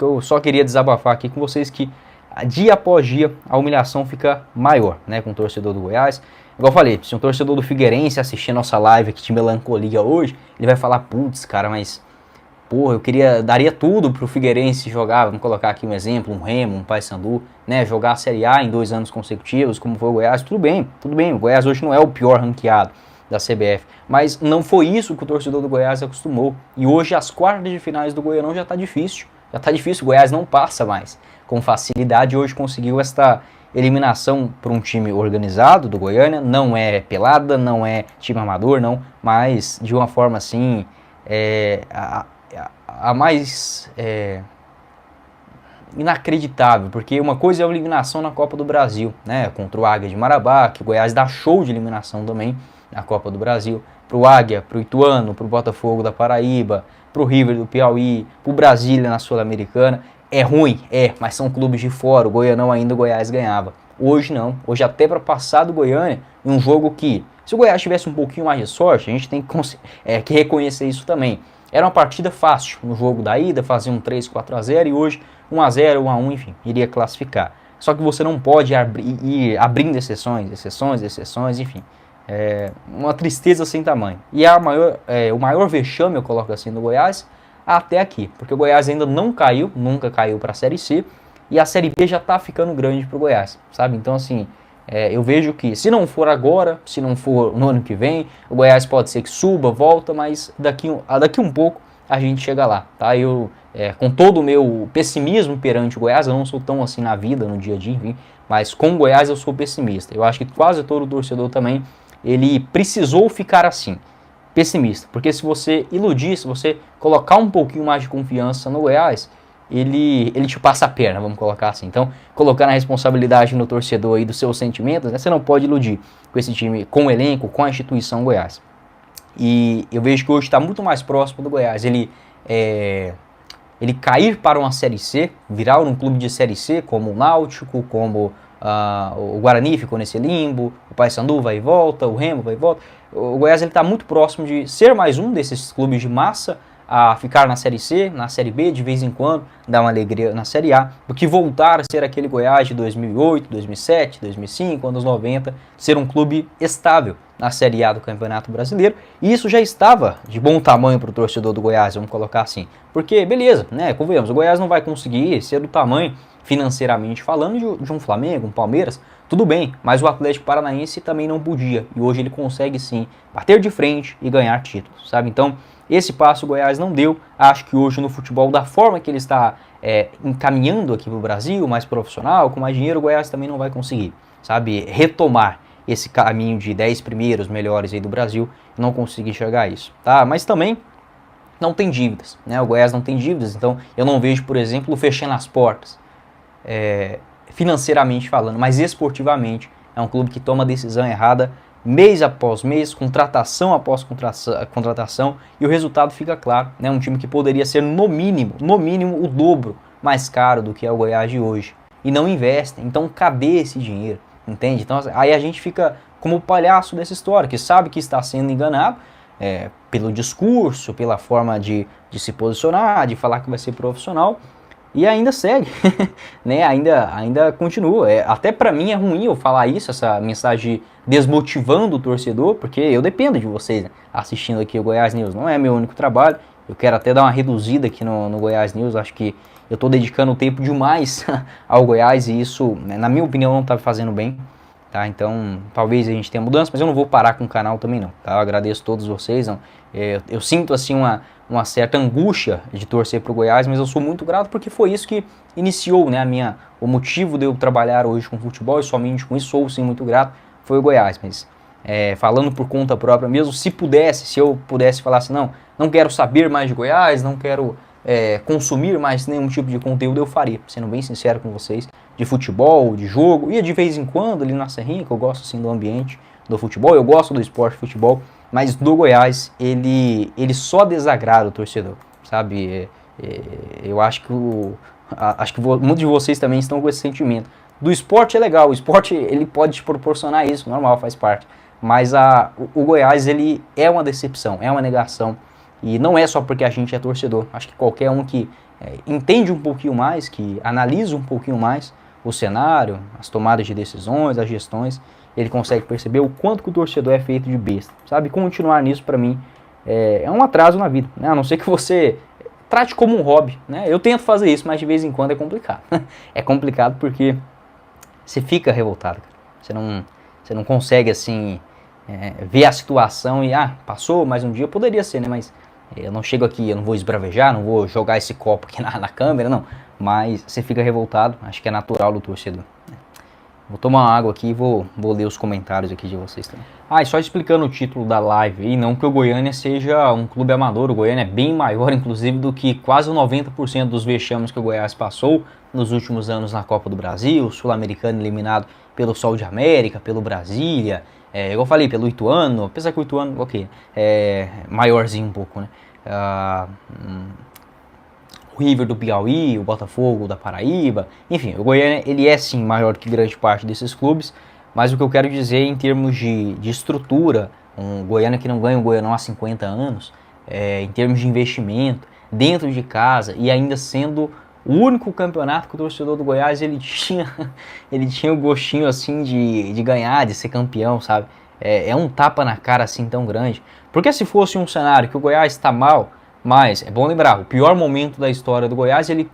Eu só queria desabafar aqui com vocês que dia após dia a humilhação fica maior, né, com o torcedor do Goiás. Igual eu falei, se um torcedor do Figueirense assistir nossa live aqui de melancolia hoje, ele vai falar, putz, cara, mas porra, daria tudo pro Figueirense jogar, vamos colocar aqui um exemplo, um Remo, um Paysandu, né, jogar a Série A em 2 anos consecutivos, como foi o Goiás, tudo bem, o Goiás hoje não é o pior ranqueado da CBF, mas não foi isso que o torcedor do Goiás acostumou, e hoje as quartas de finais do Goianão já tá difícil, o Goiás não passa mais com facilidade, hoje conseguiu esta eliminação por um time organizado do Goiânia, não é pelada, não é time amador, não, mas de uma forma assim, a mais inacreditável, porque uma coisa é a eliminação na Copa do Brasil, né, contra o Águia de Marabá, que o Goiás dá show de eliminação também na Copa do Brasil, pro Águia, pro Ituano, pro Botafogo da Paraíba, pro River do Piauí, pro Brasília na Sul-Americana. É ruim, mas são clubes de fora, o Goianão ainda, o Goiás ganhava. Hoje não, hoje até para passar do Goiânia, em um jogo que, se o Goiás tivesse um pouquinho mais de sorte, a gente tem que reconhecer isso também. Era uma partida fácil, no jogo da ida, fazia um 3-4-0 e hoje 1-0, 1-1, enfim, iria classificar. Só que você não pode ir abrindo exceções, enfim. É uma tristeza sem tamanho. E o maior vexame, eu coloco assim, do Goiás, até aqui. Porque o Goiás ainda não caiu, nunca caiu para a Série C, e a Série B já está ficando grande para o Goiás, sabe? Então, assim, eu vejo que se não for agora, se não for no ano que vem, o Goiás pode ser que suba, volta, mas daqui um pouco a gente chega lá, tá? Eu, com todo o meu pessimismo perante o Goiás, eu não sou tão assim na vida, no dia a dia, enfim, mas com o Goiás eu sou pessimista. Eu acho que quase todo torcedor também, ele precisou ficar assim, pessimista, porque se você iludir, se você colocar um pouquinho mais de confiança no Goiás, ele te passa a perna, vamos colocar assim. Então, colocando a responsabilidade no torcedor e dos seus sentimentos, né, você não pode iludir com esse time, com o elenco, com a instituição Goiás. E eu vejo que hoje está muito mais próximo do Goiás. Ele cair para uma Série C, virar um clube de Série C, como o Náutico, como o Guarani ficou nesse limbo, o Paysandu vai e volta, o Remo vai e volta. O Goiás está muito próximo de ser mais um desses clubes de massa a ficar na Série C, na Série B, de vez em quando, dar uma alegria na Série A, do que voltar a ser aquele Goiás de 2008, 2007, 2005, anos 90, ser um clube estável na Série A do Campeonato Brasileiro, e isso já estava de bom tamanho para o torcedor do Goiás, vamos colocar assim, porque, beleza, né, convenhamos, o Goiás não vai conseguir ser do tamanho, financeiramente falando, de um Flamengo, um Palmeiras, tudo bem, mas o Atlético Paranaense também não podia, e hoje ele consegue sim bater de frente e ganhar títulos, sabe? Então, esse passo o Goiás não deu. Acho que hoje no futebol, da forma que ele está encaminhando aqui para o Brasil, mais profissional, com mais dinheiro, o Goiás também não vai conseguir, sabe, retomar esse caminho de 10 primeiros melhores aí do Brasil, não consegui enxergar isso, tá? Mas também não tem dívidas, né? O Goiás não tem dívidas, então eu não vejo, por exemplo, fechando as portas, financeiramente falando, mas esportivamente é um clube que toma decisão errada mês após mês, contratação após contratação, e o resultado fica claro, né? Um time que poderia ser no mínimo o dobro mais caro do que é o Goiás de hoje, e não investem. Então cadê esse dinheiro? Entende? Então aí a gente fica como o palhaço dessa história, que sabe que está sendo enganado pelo discurso, pela forma de se posicionar, de falar que vai ser profissional, e ainda segue, né? Ainda continua. Até para mim é ruim eu falar isso, essa mensagem desmotivando o torcedor, porque eu dependo de vocês, né, assistindo aqui o Goiás News. Não é meu único trabalho, eu quero até dar uma reduzida aqui no Goiás News. Acho que eu estou dedicando tempo demais ao Goiás e isso, né, na minha opinião, não está fazendo bem. Tá? Então, talvez a gente tenha mudança, mas eu não vou parar com o canal também não. Tá? Eu agradeço a todos vocês. Não. Eu sinto assim uma certa angústia de torcer para o Goiás, mas eu sou muito grato porque foi isso que iniciou, né, o motivo de eu trabalhar hoje com futebol, e somente com isso sou sim muito grato, foi o Goiás. Mas falando por conta própria mesmo, se eu pudesse falar assim, não quero saber mais de Goiás, não quero consumir mais nenhum tipo de conteúdo, eu faria, sendo bem sincero com vocês, de futebol, de jogo, e de vez em quando ali na Serrinha, que eu gosto assim do ambiente do futebol, eu gosto do esporte de futebol, mas do Goiás, ele só desagrada o torcedor, sabe? Eu acho que muitos de vocês também estão com esse sentimento. Do esporte é legal, o esporte ele pode te proporcionar isso, normal, faz parte. Mas o Goiás, ele é uma decepção, é uma negação E não é só porque a gente é torcedor. Acho que qualquer um que entende um pouquinho mais, que analisa um pouquinho mais o cenário, as tomadas de decisões, as gestões, ele consegue perceber o quanto que o torcedor é feito de besta, sabe? Continuar nisso, para mim, é um atraso na vida, né? A não ser que você trate como um hobby, né? Eu tento fazer isso, mas de vez em quando é complicado. É complicado porque você fica revoltado, cara. Você não consegue, assim, ver a situação e, passou mais um dia, poderia ser, né? Mas eu não chego aqui, eu não vou esbravejar, não vou jogar esse copo aqui na câmera, não. Mas você fica revoltado, acho que é natural do torcedor. Vou tomar uma água aqui e vou ler os comentários aqui de vocês também. E só explicando o título da live aí, não que o Goiânia seja um clube amador, o Goiânia é bem maior, inclusive, do que quase 90% dos vexames que o Goiás passou nos últimos anos na Copa do Brasil, Sul-Americano eliminado pelo Sol de América, pelo Brasília, igual eu falei, pelo Ituano, apesar que o Ituano, é maiorzinho um pouco, né? O River do Piauí, o Botafogo da Paraíba, enfim, o Goiânia ele é sim maior que grande parte desses clubes, mas o que eu quero dizer em termos de estrutura, um Goiânia que não ganha o Goianão há 50 anos, em termos de investimento, dentro de casa e ainda sendo o único campeonato que o torcedor do Goiás ele tinha o gostinho assim de ganhar, de ser campeão, sabe? É um tapa na cara assim tão grande, porque se fosse um cenário que o Goiás está mal, mas é bom lembrar, o pior momento da história do Goiás, ele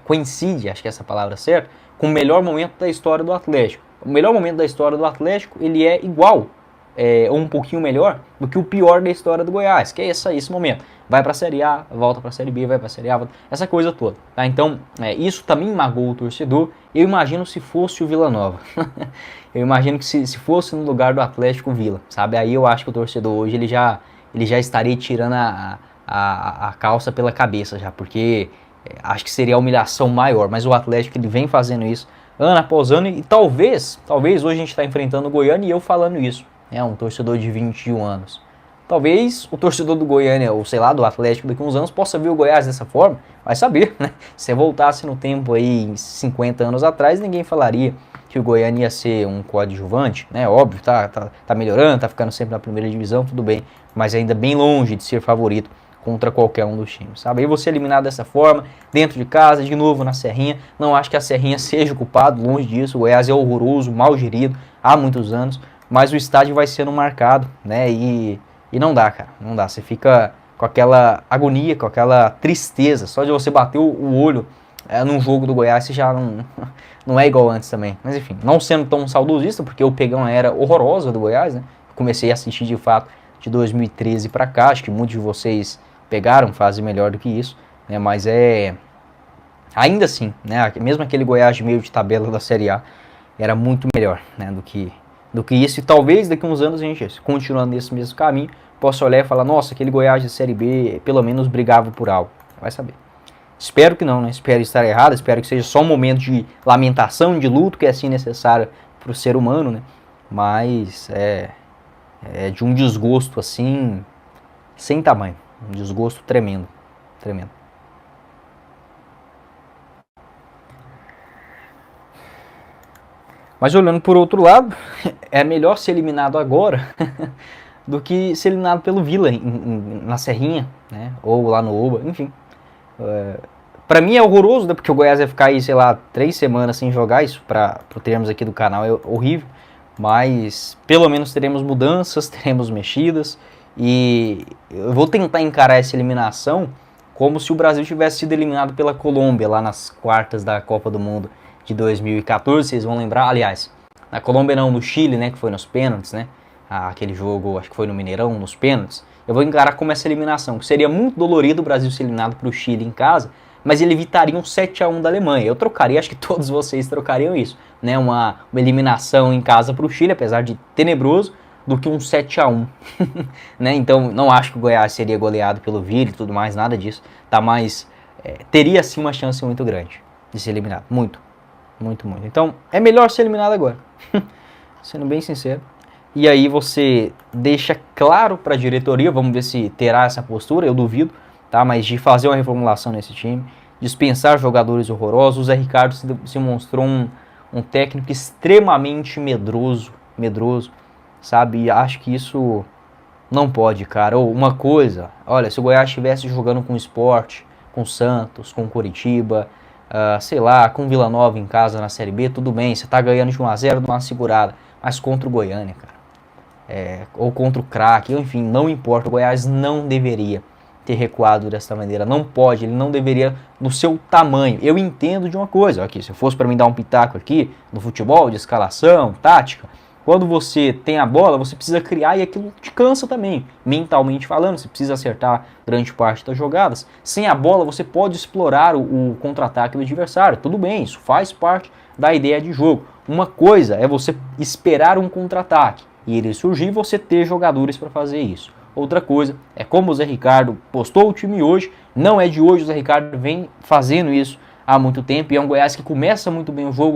coincide, acho que é essa palavra certa, com o melhor momento da história do Atlético. O melhor momento da história do Atlético, ele é igual, ou um pouquinho melhor, do que o pior da história do Goiás, que é esse momento. Vai para a Série A, volta para a Série B, vai para a Série A, volta, essa coisa toda. Tá? Então, isso também magoou o torcedor. Eu imagino se fosse o Vila Nova. Eu imagino que se fosse no lugar do Atlético Vila, sabe? Aí eu acho que o torcedor hoje, ele já estaria tirando a calça pela cabeça já, porque acho que seria a humilhação maior, mas o Atlético ele vem fazendo isso ano após ano e talvez hoje a gente está enfrentando o Goiânia e eu falando isso, um torcedor de 21 anos. Talvez o torcedor do Goiânia, ou sei lá, do Atlético daqui a uns anos, possa ver o Goiás dessa forma, vai saber, né? Se voltasse no tempo aí, 50 anos atrás, ninguém falaria que o Goiânia ia ser um coadjuvante, né? Óbvio, tá melhorando, tá ficando sempre na primeira divisão, tudo bem, mas ainda bem longe de ser favorito contra qualquer um dos times, sabe? E você eliminado dessa forma, dentro de casa, de novo na Serrinha, não acho que a Serrinha seja o culpado, longe disso, o Goiás é horroroso, mal gerido, há muitos anos, mas o estádio vai sendo marcado, né? E não dá, cara, não dá, você fica com aquela agonia, com aquela tristeza, só de você bater o olho num jogo do Goiás, você já não é igual antes também. Mas enfim, não sendo tão saudosista, porque eu peguei uma era horrorosa do Goiás, né? Comecei a assistir de fato de 2013 para cá, acho que muitos de vocês pegaram fase melhor do que isso, né? Mas ainda assim, né? Mesmo aquele Goiás de meio de tabela da Série A era muito melhor, né? do que isso, e talvez daqui a uns anos a gente, continuando nesse mesmo caminho, possa olhar e falar, nossa, aquele Goiás de Série B pelo menos brigava por algo, vai saber. Espero que não, né? Espero estar errado, espero que seja só um momento de lamentação, de luto, que é assim necessário para o ser humano, né? Mas é de um desgosto assim, sem tamanho, um desgosto tremendo, tremendo. Mas olhando por outro lado, é melhor ser eliminado agora do que ser eliminado pelo Vila na Serrinha, né? Ou lá no Oba, enfim. Pra mim é horroroso, né? Porque o Goiás vai ficar aí, sei lá, 3 semanas sem jogar, isso pro termos aqui do canal é horrível. Mas pelo menos teremos mudanças, teremos mexidas. E eu vou tentar encarar essa eliminação como se o Brasil tivesse sido eliminado pela Colômbia lá nas quartas da Copa do Mundo de 2014, vocês vão lembrar, aliás, na Colômbia não, no Chile, né, que foi nos pênaltis, né, aquele jogo, acho que foi no Mineirão, nos pênaltis, eu vou encarar como essa eliminação, que seria muito dolorido o Brasil ser eliminado para o Chile em casa, mas ele evitaria um 7-1 da Alemanha. Eu trocaria, acho que todos vocês trocariam isso, né, uma eliminação em casa para o Chile, apesar de tenebroso, do que um 7-1, né, então não acho que o Goiás seria goleado pelo Vila e tudo mais, nada disso, tá, mas teria sim uma chance muito grande de ser eliminado, muito. Muito, muito. Então, é melhor ser eliminado agora. Sendo bem sincero. E aí você deixa claro para a diretoria, vamos ver se terá essa postura, eu duvido, tá? Mas de fazer uma reformulação nesse time, dispensar jogadores horrorosos. O Zé Ricardo se mostrou um técnico extremamente medroso, sabe? E acho que isso Não pode, cara. Ou uma coisa, olha, se o Goiás estivesse jogando com o Sport, com o Santos, com o Coritiba, sei lá, com o Vila Nova em casa na Série B, tudo bem, você tá ganhando de 1 a 0, dá uma segurada. Mas contra o Goiânia, cara, ou contra o Craque, enfim, não importa, o Goiás não deveria ter recuado dessa maneira, não pode, ele não deveria no seu tamanho. Eu entendo de uma coisa, aqui, se fosse para mim dar um pitaco aqui no futebol, de escalação, tática, quando você tem a bola, você precisa criar e aquilo te cansa também, mentalmente falando, você precisa acertar grande parte das jogadas. Sem a bola, você pode explorar o contra-ataque do adversário, tudo bem, isso faz parte da ideia de jogo. Uma coisa é você esperar um contra-ataque e ele surgir e você ter jogadores para fazer isso. Outra coisa é como o Zé Ricardo postou o time hoje, não é de hoje, o Zé Ricardo vem fazendo isso há muito tempo e é um Goiás que começa muito bem o jogo,